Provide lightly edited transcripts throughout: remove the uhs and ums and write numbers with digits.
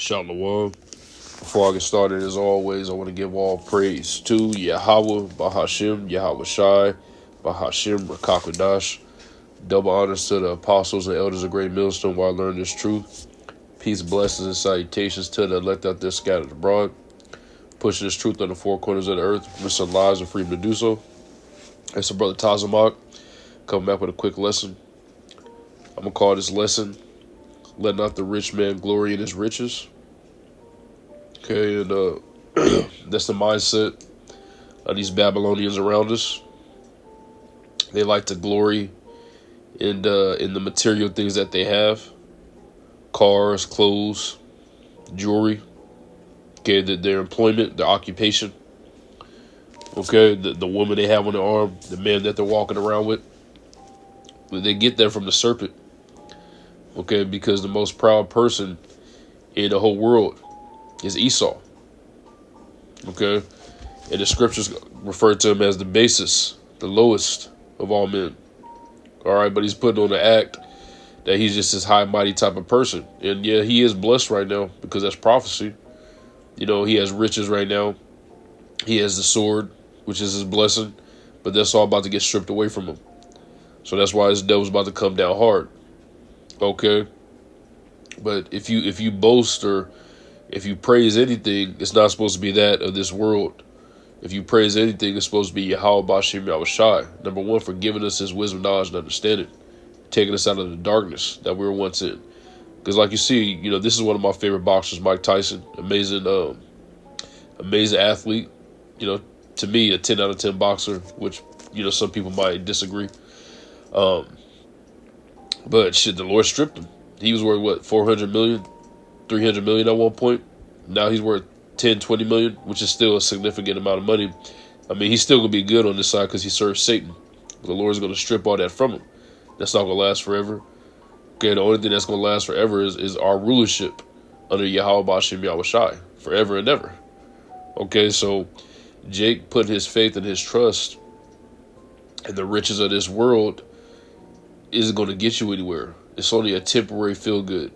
Shalom. Before I get started, as always, I want to give all praise to Yahweh, Bahashim, Yahweh Shai, Bahashim, Rakakwadash. Double honors to the apostles and elders of Great Millstone while I learn this truth. Peace, blessings, and salutations to the elect out there scattered abroad. Pushing this truth on the four corners of the earth, with some lives and freedom to do so. It's a brother Tazamak coming back with a quick lesson. I'm going to call this lesson, Let Not the Rich Man Glory in His Riches. Okay, and that's the mindset of these Babylonians around us. They like to glory in the material things that they have. Cars, clothes, jewelry. Okay, their employment, their occupation. Okay, the woman they have on their arm, the man that they're walking around with. They get that from the serpent. Okay, because the most proud person in the whole world is Esau. Okay, and the scriptures refer to him as the basest, the lowest of all men. All right, but he's putting on the act that he's just this high, mighty type of person. And yeah, he is blessed right now because that's prophecy. You know, he has riches right now. He has the sword, which is his blessing, but that's all about to get stripped away from him. So that's why his devil's about to come down hard. Okay, but if you boast or if you praise anything, it's not supposed to be that of this world. If you praise anything, it's supposed to be Yahweh Bashim Yahweh Shai. Number one, for giving us his wisdom, knowledge, and understanding. Taking us out of the darkness that we were once in. Because like you see, you know, this is one of my favorite boxers, Mike Tyson. Amazing athlete. You know, to me, a 10 out of 10 boxer, which, you know, some people might disagree. But shit, the Lord stripped him. He was worth, what, 400 million, 300 million at one point. Now he's worth 10, 20 million, which is still a significant amount of money. I mean, he's still going to be good on this side because he serves Satan. The Lord's going to strip all that from him. That's not going to last forever. Okay, the only thing that's going to last forever is our rulership under Yahweh Bashim Yahweh Shai, forever and ever. Okay, so Jake put his faith and his trust in the riches of this world isn't going to get you anywhere. It's only a temporary feel-good,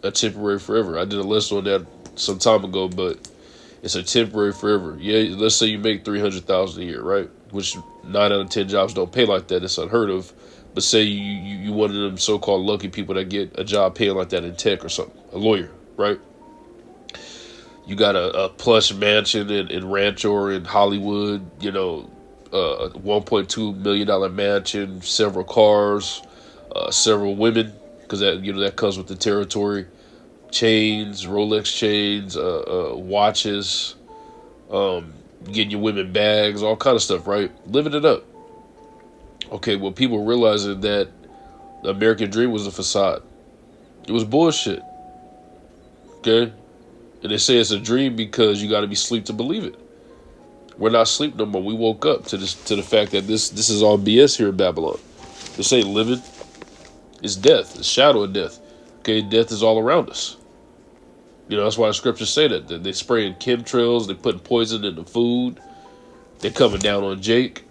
a temporary forever. I did a lesson on that some time ago, but it's a temporary forever. Yeah, let's say you make $300,000 a year, right? Which 9 out of 10 jobs don't pay like that. It's unheard of. But say you one of them so-called lucky people that get a job paying like that in tech or something, a lawyer, right? You got a plush mansion in Rancho or in Hollywood, you know, a $1.2 million mansion, several cars, several women, because that comes with the territory. Chains, Rolex chains, watches, getting your women bags, all kind of stuff, right? Living it up. Okay, well, people realizing that the American dream was a facade. It was bullshit. Okay? And they say it's a dream because you got to be asleep to believe it. We're not asleep no more. We woke up to the fact that this is all BS here in Babylon. This ain't living. It's death. It's shadow of death. Okay? Death is all around us. You know, that's why the scriptures say that. They spraying chemtrails. They putting poison in the food. They're coming down on Jake.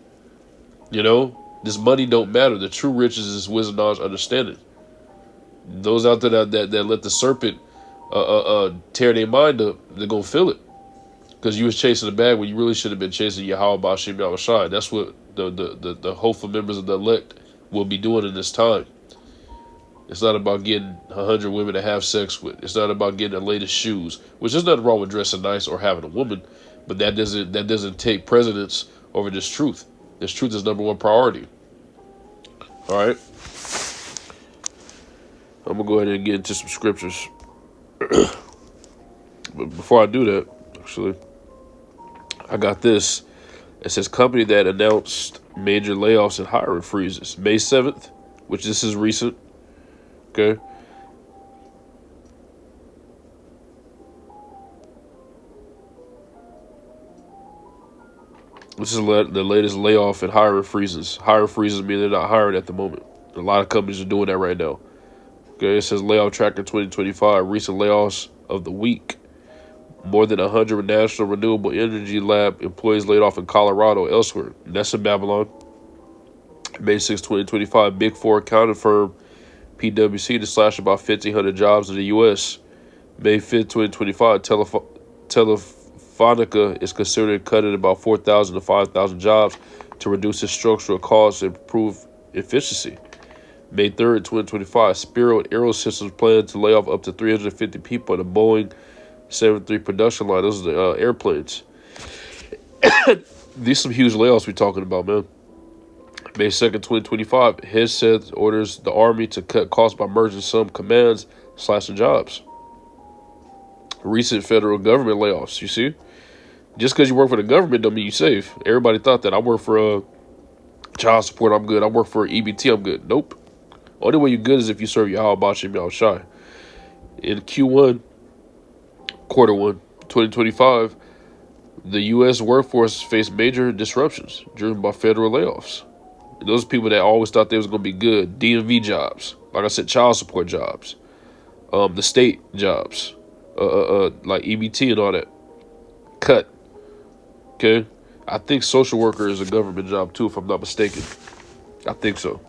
You know? This money don't matter. The true riches is wisdom, knowledge, understanding. Those out there that let the serpent tear their mind up, they're going to feel it. Because you was chasing the bag when you really should have been chasing Yahweh Bashim Yahweh Shai. That's what the hopeful members of the elect will be doing in this time. It's not about getting 100 women to have sex with. It's not about getting the latest shoes, which is nothing wrong with dressing nice or having a woman, but that doesn't take precedence over this truth. This truth is number one priority. All right. I'm going to go ahead and get into some scriptures. But before I do that, actually, I got this. It says company that announced major layoffs and hiring freezes. May 7th, which this is recent. Okay. This is the latest layoff and hiring freezes. Hiring freezes mean they're not hiring at the moment. A lot of companies are doing that right now. Okay, it says layoff tracker 2025. Recent layoffs of the week. More than 100 National Renewable Energy Lab employees laid off in Colorado, elsewhere. And that's in Babylon. May 6, 2025. Big Four accounting firm PwC to slash about 1,500 jobs in the U.S. May 5th, 2025, Telefonica is considering cutting about 4,000 to 5,000 jobs to reduce its structural costs and improve efficiency. May 3rd, 2025, Spiro Aerosystems plan to lay off up to 350 people on the Boeing 73 production line. Those are the airplanes. These are some huge layoffs we're talking about, man. May 2nd, 2025, Hegseth orders the Army to cut costs by merging some commands, slashing jobs. Recent federal government layoffs, you see? Just because you work for the government don't mean you're safe. Everybody thought that. I work for child support, I'm good. I work for EBT, I'm good. Nope. Only way you're good is if you serve Yahweh Bashim Yahushai. In Q1, quarter 1, 2025, the U.S. workforce faced major disruptions driven by federal layoffs. And those people that always thought they was going to be good, DMV jobs, like I said, child support jobs, the state jobs, like EBT and all that, cut. Okay? I think social worker is a government job too, if I'm not mistaken. I think so.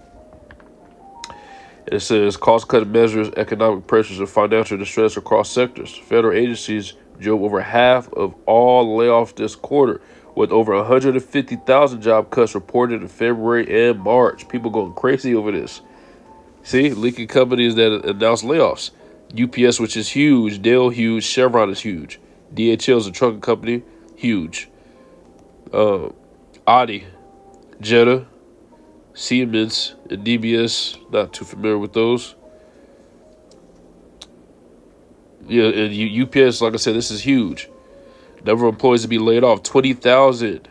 And it says cost-cutting measures, economic pressures, and financial distress across sectors. Federal agencies drove over half of all layoffs this quarter, with over 150,000 job cuts reported in February and March. People going crazy over this. See, leaking companies that announced layoffs. UPS, which is huge. Dell, huge. Chevron is huge. DHL is a trucking company, huge. Audi, Jetta, Siemens, and DBS, not too familiar with those. Yeah, and UPS, like I said, this is huge. Number of employees to be laid off, 20,000.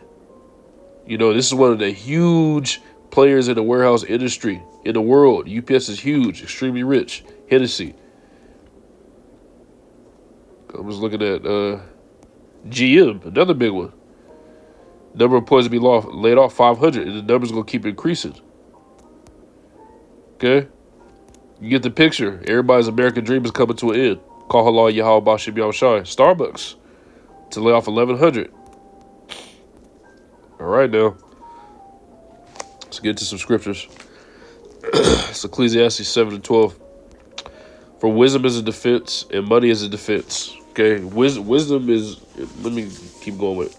You know, this is one of the huge players in the warehouse industry in the world. UPS is huge, extremely rich. Hennessy. I was looking at GM, another big one. Number of employees to be laid off, 500, and the number's going to keep increasing. Okay? You get the picture. Everybody's American dream is coming to an end. Call halal Yahweh Bashim Yahushai. Starbucks to lay off 1,100. All right, now. Let's get to some scriptures. It's Ecclesiastes 7 and 12. For wisdom is a defense, and money is a defense. Okay? Wisdom is... Let me keep going with it.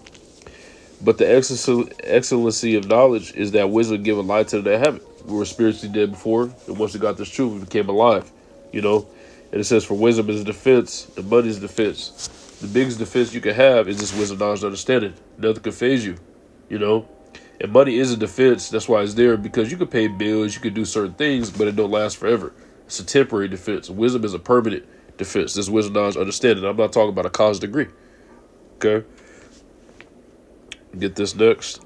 But the excellency of knowledge is that wisdom give a light to that heaven. We were spiritually dead before, and once we got this truth, we became alive, you know? And it says, for wisdom is a defense, and money is a defense. The biggest defense you can have is this wisdom, knowledge, and understanding. Nothing can phase you, you know? And money is a defense. That's why it's there, because you can pay bills, you can do certain things, but it don't last forever. It's a temporary defense. Wisdom is a permanent defense. This wisdom, knowledge, understanding. I'm not talking about a college degree, okay? Get this next.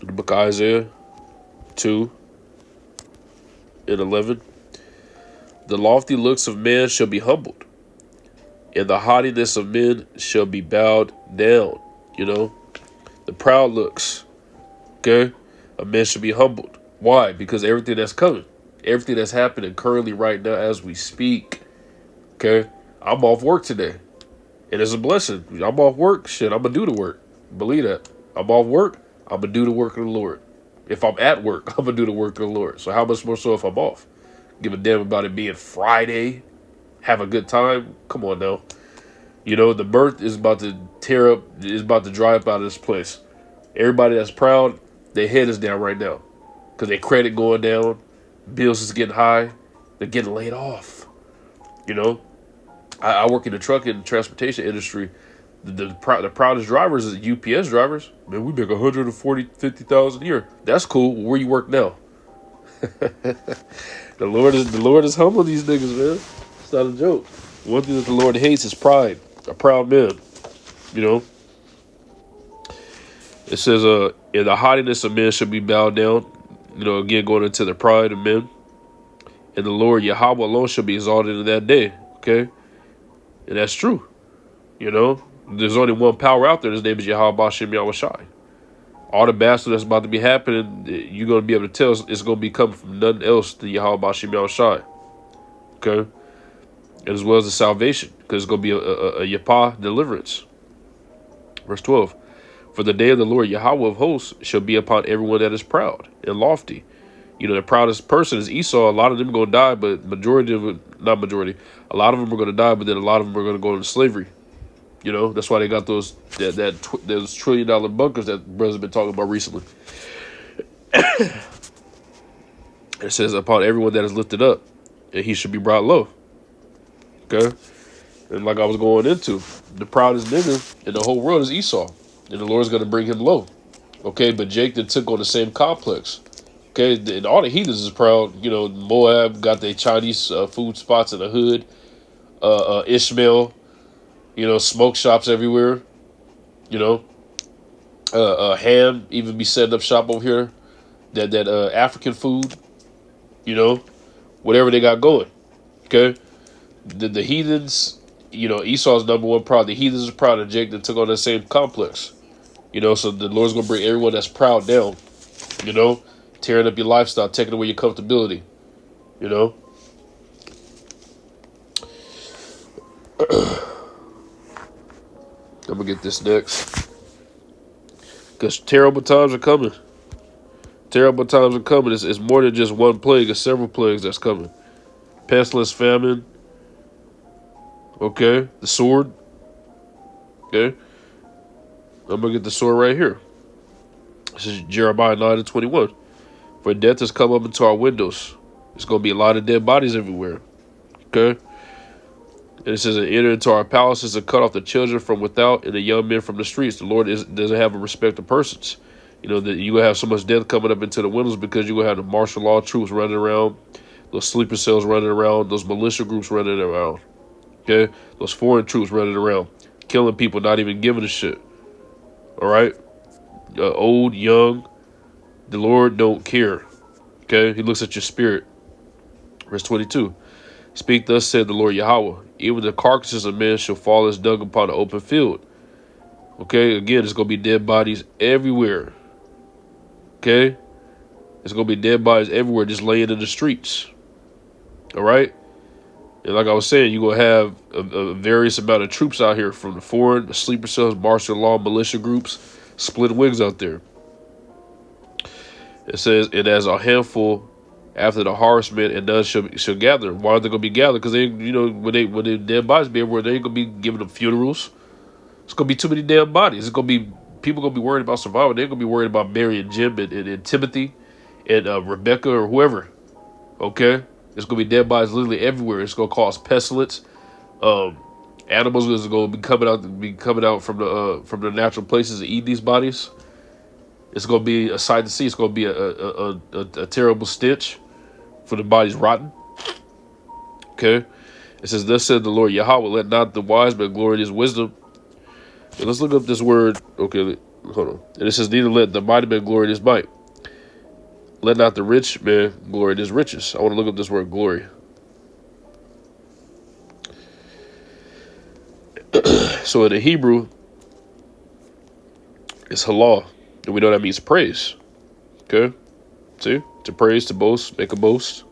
The book of Isaiah 2 and 11. The lofty looks of man shall be humbled, and the haughtiness of men shall be bowed down. You know, the proud looks, okay, a man should be humbled. Why? Because everything that's coming, everything that's happening currently right now as we speak, okay, I'm off work today, and it's a blessing. I'm off work. Shit, I'm going to do the work. Believe that. I'm off work, I'm going to do the work of the Lord. If I'm at work, I'm going to do the work of the Lord. So how much more so if I'm off? Give a damn about it being Friday. Have a good time. Come on now. You know, the mirth is about to tear up, is about to dry up out of this place. Everybody that's proud, their head is down right now. Because their credit going down, bills is getting high, they're getting laid off. You know, I work in the trucking and transportation industry. The proudest drivers is UPS drivers. Man, we make 140, 50,000 a year. That's cool. Where you work now? The Lord is humbling these niggas, man. It's not a joke. One thing that the Lord hates is pride. A proud man. You know. It says, in the haughtiness of men shall be bowed down. You know, again, going into the pride of men. And the Lord Yahweh alone shall be exalted in that day. Okay? And that's true. You know. There's only one power out there. His name is Yahweh Bashim Yahushai. All the battle that's about to be happening, you're going to be able to tell it's going to be coming from nothing else than Yahweh Bashim Yahushai. Okay? And as well as the salvation, because it's going to be a Yapah deliverance. Verse 12. For the day of the Lord Yahweh of hosts shall be upon everyone that is proud and lofty, You know, the proudest person is Esau. A lot of them are going to die, but not majority, a lot of them are going to die, but then a lot of them are going to go into slavery. You know, that's why they got those those $1 trillion bunkers that brothers have been talking about recently. It says, upon everyone that is lifted up, and he should be brought low. Okay? And like I was going into, the proudest nigga in the whole world is Esau. And the Lord's going to bring him low. Okay? But Jake then took on the same complex. Okay? And all the heathens is proud. You know, Moab got their Chinese food spots in the hood. Ishmael, you know, smoke shops everywhere. You know, Ham even be setting up shop over here. That African food. You know, whatever they got going. Okay? The heathens, you know, Esau's number one proud. The heathens are proud of Jake that took on that same complex. You know, so the Lord's going to bring everyone that's proud down. You know, tearing up your lifestyle, taking away your comfortability. You know. I'm going to get this next. Because terrible times are coming. Terrible times are coming. It's more than just one plague. It's several plagues that's coming. Pestilence, famine. Okay. The sword. Okay. I'm going to get the sword right here. This is Jeremiah 9:21. For death has come up into our windows. There's going to be a lot of dead bodies everywhere. Okay. And it says, and enter into our palaces and cut off the children from without and the young men from the streets. The Lord doesn't have a respect of persons. You know, that you will have so much death coming up into the windows because you will have the martial law troops running around, those sleeper cells running around, those militia groups running around, okay? Those foreign troops running around, killing people, not even giving a shit, all right? Old, young, the Lord don't care, okay? He looks at your spirit. Verse 22, speak thus said the Lord Yahweh, even the carcasses of men shall fall as dung upon the open field. Okay, again, there's going to be dead bodies everywhere. Okay? There's going to be dead bodies everywhere just laying in the streets. All right? And like I was saying, you're going to have a various amount of troops out here from the foreign, the sleeper cells, martial law, militia groups, split wings out there. It says, and as a handful after the harvestmen and none shall gather. Why are they going to be gathered? Because they, you know, when they dead bodies be everywhere, they ain't going to be giving them funerals. It's going to be too many damn bodies. It's going to be, people going to be worried about survival. They're going to be worried about Mary and Jim and Timothy and Rebecca or whoever. Okay? There's going to be dead bodies literally everywhere. It's going to cause pestilence. Animals is going to be coming out from the natural places to eat these bodies. It's going to be a sight to see. It's going to be a terrible stench for the bodies rotten. Okay? It says, thus said the Lord Yahweh, let not the wise man glory in his wisdom. And let's look up this word. Okay, hold on. And it says, neither let the mighty man glory in his might. Let not the rich man glory in his riches. I want to look up this word glory. So in the Hebrew, it's halal. And we know that means praise. Okay? See? To praise, to boast, make a boast.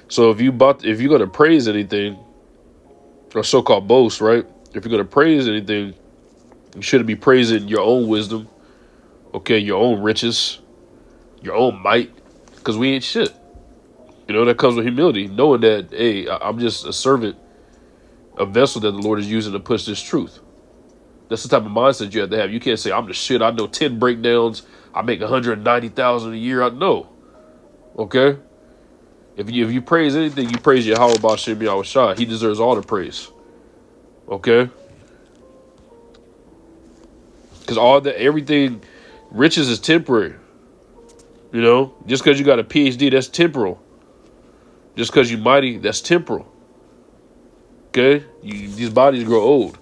So if you're going to praise anything, or so-called boast, right? If you're going to praise anything, you shouldn't be praising your own wisdom, okay, your own riches, your own might, because we ain't shit. You know, that comes with humility, knowing that, hey, I'm just a servant, a vessel that the Lord is using to push this truth. That's the type of mindset you have to have. You can't say, I'm the shit, I know 10 breakdowns, I make $190,000 a year. I know, okay? If you praise anything, you praise Yahweh B'Shem Yahushua. He deserves all the praise. Okay? Because everything, riches is temporary. You know? Just because you got a PhD, that's temporal. Just because you're mighty, that's temporal. Okay? These bodies grow old.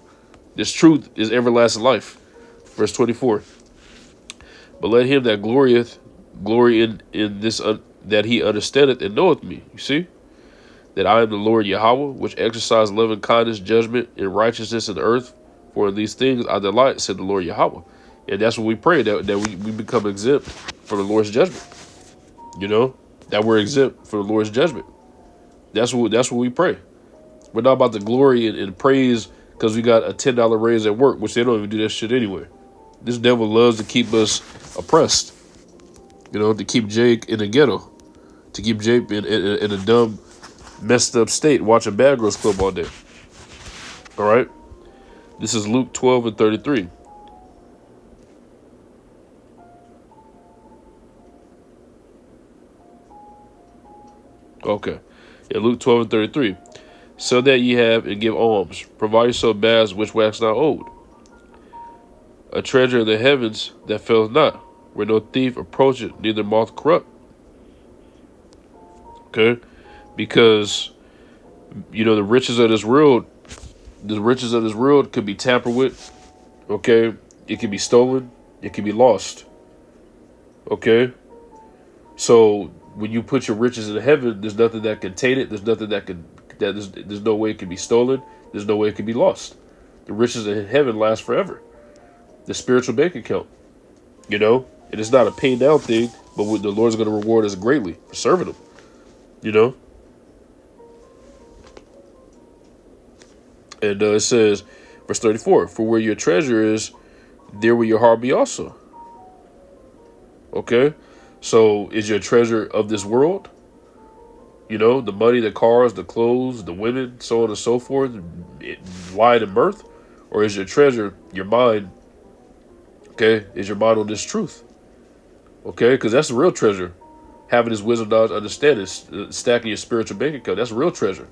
This truth is everlasting life. Verse 24. But let him that glorieth glory in this that he understandeth and knoweth me. You see? That I am the Lord Yahweh, which exercise loving kindness, judgment, and righteousness in the earth. For in these things I delight, said the Lord Yahweh. And that's what we pray, that we become exempt from the Lord's judgment. You know? That we're exempt from the Lord's judgment. That's what we pray. We're not about to glory and praise because we got a $10 raise at work, which they don't even do that shit anyway. This devil loves to keep us oppressed. You know, to keep Jake in the ghetto, to keep Jake in a dumb, messed up state, watching Bad Girls Club all day. All right. This is Luke 12:33. Okay. Yeah, Luke 12:33. So that ye have and give alms. Provide yourself baths which wax not old. A treasure in the heavens that faileth not, where no thief approacheth, neither moth corrupt. Okay? Because, you know, the riches of this world could be tampered with. Okay? It can be stolen. It can be lost. Okay? So when you put your riches in heaven, there's nothing that can taint it. There's nothing that can there's no way it can be stolen. There's no way it can be lost. The riches in heaven last forever. The spiritual bank account, you know, and it's not a pay down thing, but the Lord's going to reward us greatly for serving Him, you know. And it says, verse 34, for where your treasure is, there will your heart be also. Okay, so is your treasure of this world? You know, the money, the cars, the clothes, the women, so on and so forth, light and mirth? Or is your treasure, your mind, okay, is your mind on this truth? Okay, because that's the real treasure. Having this wisdom, knowledge, understanding, stacking your spiritual bank account, that's a real treasure.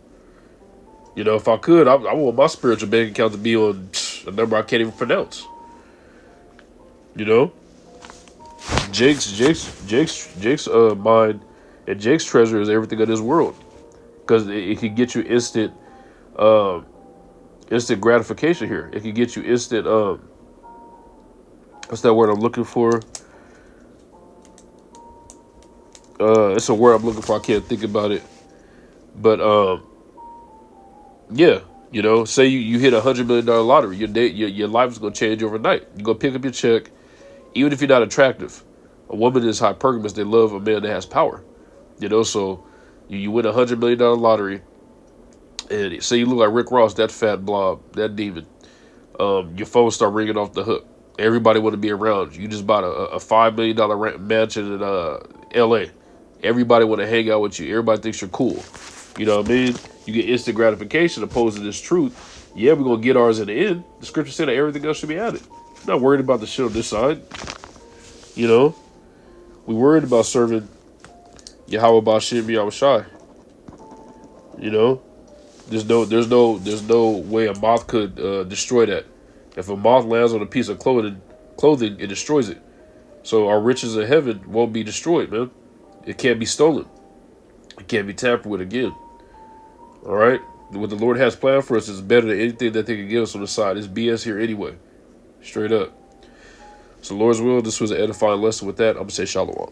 You know, if I could, I want my spiritual bank account to be on a number I can't even pronounce. You know? Jake's mind and Jake's treasure is everything of this world, because it can get you instant gratification here. It can get you instant what's that word I'm looking for? It's a word I'm looking for. I can't think about it, but yeah, you know, say you hit $100 million lottery, your life is gonna change overnight. You go pick up your check, even if you're not attractive. A woman is hypergamous. They love a man that has power. You know, so you win $100 million lottery, and say you look like Rick Ross, that fat blob, that demon. Your phone start ringing off the hook. Everybody want to be around you. You just bought a $5 million mansion in L.A. Everybody want to hang out with you. Everybody thinks you're cool. You know what I mean? You get instant gratification opposed to this truth. Yeah, we're going to get ours in the end. The scripture said that everything else should be added. I'm not worried about the shit on this side. You know? We worried about serving Yahweh Bashim Yahushai. You know? There's no way a moth could destroy that. If a moth lands on a piece of clothing, it destroys it. So our riches in heaven won't be destroyed, man. It can't be stolen. It can't be tampered with again. All right? What the Lord has planned for us is better than anything that they can give us on the side. It's BS here anyway. Straight up. So Lord's will, this was an edifying lesson with that. I'm going to say shalom.